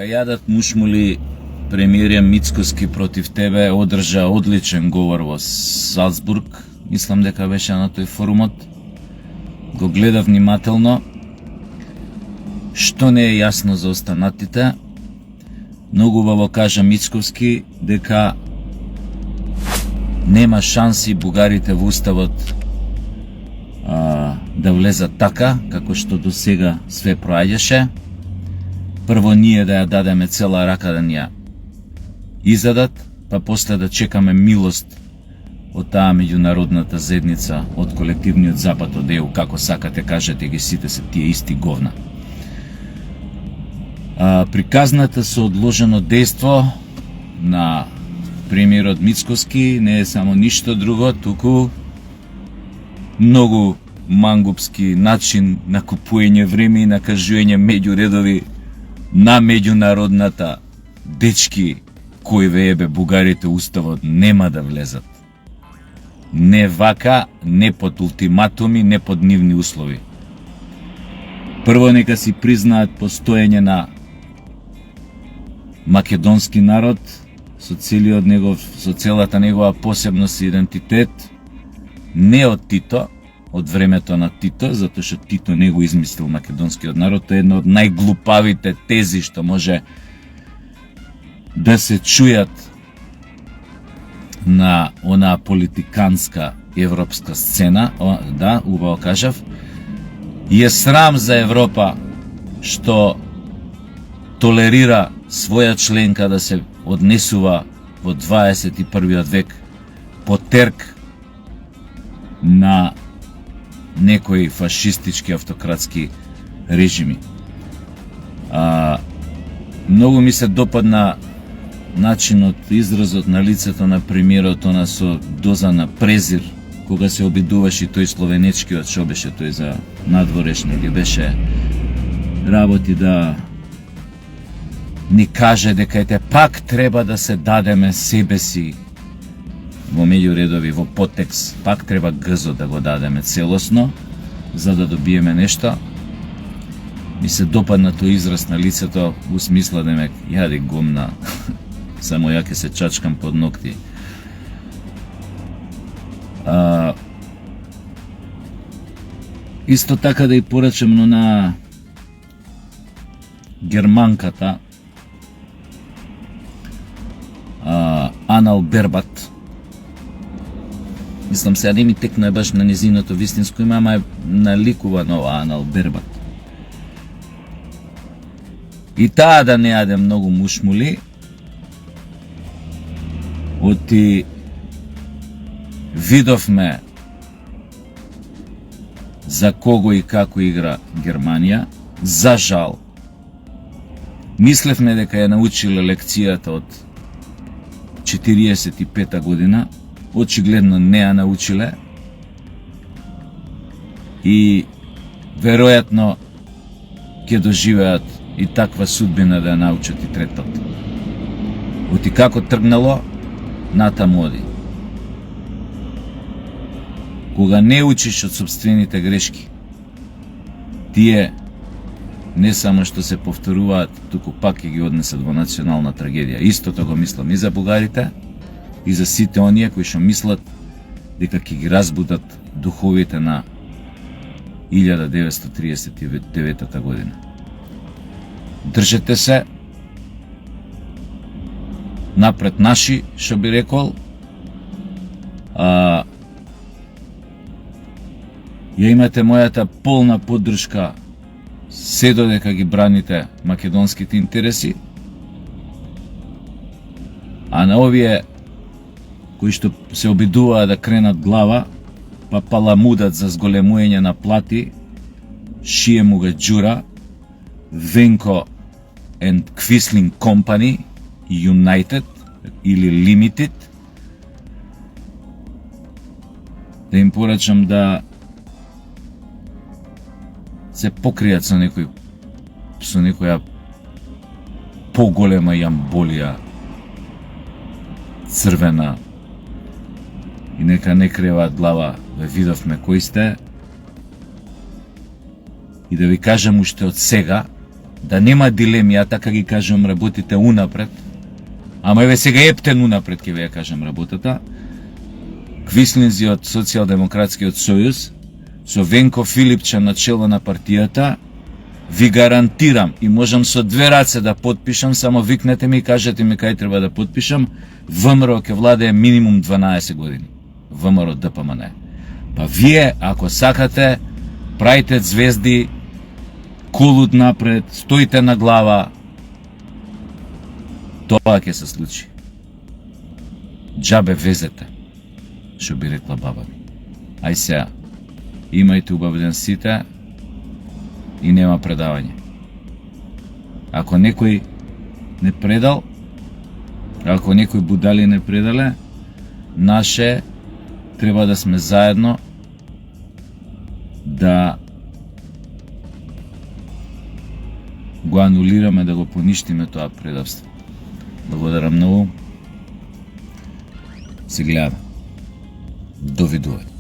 Кајадат Мушмули, премиерија Мицкоски против тебе одржа одличен говор во Салцбург. Мислам дека беше на тој форумот. Го гледав внимателно. Што не е јасно за останатите? Многу убаво кажа Мицковски дека нема шанси бугарите во уставот да влезат така, како што до сега све проаѓаше. Прво ние да ја дадеме цела рака да ни ја издадат, па после да чекаме милост од таа меѓународната заедница, од колективниот запад, од ЕУ, како сакате кажете ги, сите се тие исти говна. Приказната со одложено дејство на премиерот Мицкоски не е само ништо друго, туку многу мангупски начин на купување време и на кажување меѓу редови на меѓународната: дечки, кој ве ебе, бугарите уставот нема да влезат. Не вака, не под ултиматуми, не под нивни услови. Прво нека си признаат постоење на македонски народ со целата негова посебност и идентитет, не од Тито, од времето на Тито, затоа што Тито не го измислил македонскиот народ. Тоа е една од најглупавите тези што може да се чујат на онаа политиканска европска сцена. Да, убаво кажав. И е срам за Европа што толерира своја членка да се однесува во 21. век по терк на некои фашистички автократски режими. Многу ми се допадна начинот, изразот на лицето на премиерот, она со доза на презир, кога се обидуваше тој словенечкиот, што беше тој за надворешни, ги беше работи да ни каже дека ете пак треба да се дадеме себе си во меѓуредови, во подтекст, пак треба гзо да го дадеме целосно, за да добиеме нешто. Ми се допадна тој израз на лицето, у смисла демек, јади гумна, само ја ќе се чачкам под ногти. Исто така да и порачам на германката Анал Бербат. Мислам сега не ми текна баш на незиното вистинско име, ама е наликува нова Анал Бербат. И таа да не јаде многу мушмули, оти видовме за кого и како игра Германија. За жал, мислевме дека ја научиле лекцијата од 45 година, очигледно не ја научиле и веројатно ќе доживеат и таква судбина да ја научат и трет пат. Оти како тргнало, натаму оди. Кога не учиш од собствените грешки, тие не само што се повторуваат, туку пак ќе ги однесат во национална трагедија. Истото го мислам и за бугарите, и за сите оние кои што мислат дека ќе ги разбудат духовите на 1939 година. Држете се напред наши, што би рекол. Ја имате мојата полна поддршка се додека ги браните македонските интереси, а на овие кои што се обидуваат да кренат глава, па паламудат за зголемување на плати, шие му га џура, Венко and Quisling Company United или Limited, да им порачам да се покријат со некоја поголема јамболија црвена и нека не креваат глава. Ве видовме кои сте и да ви кажам уште од сега, да нема дилеми, ја така ги кажам работите унапред, ама еве сега ептен унапред ќе ви ја кажам работата. Квислинзи од Социјалдемократскиот сојуз, со Венко Филипче на чело на партијата, ви гарантирам и можам со две раце да подпишам, само викнете ми и кажете ми кај треба да подпишам, ВМРО ќе владее минимум 12 години. ВМРО ДПМН. Па вие, ако сакате, правите звезди, кулут напред, стоите на глава, тоа ќе се случи. Джабе везете, што би рекла баба ми. Ај сега, имајте убав ден сите и нема предавање. Ако некој не предал, ако некој будали не предале, наше треба да сме заедно да го анулираме, да го поништиме тоа предавство. Благодарам многу. Се гледаме. Довидување.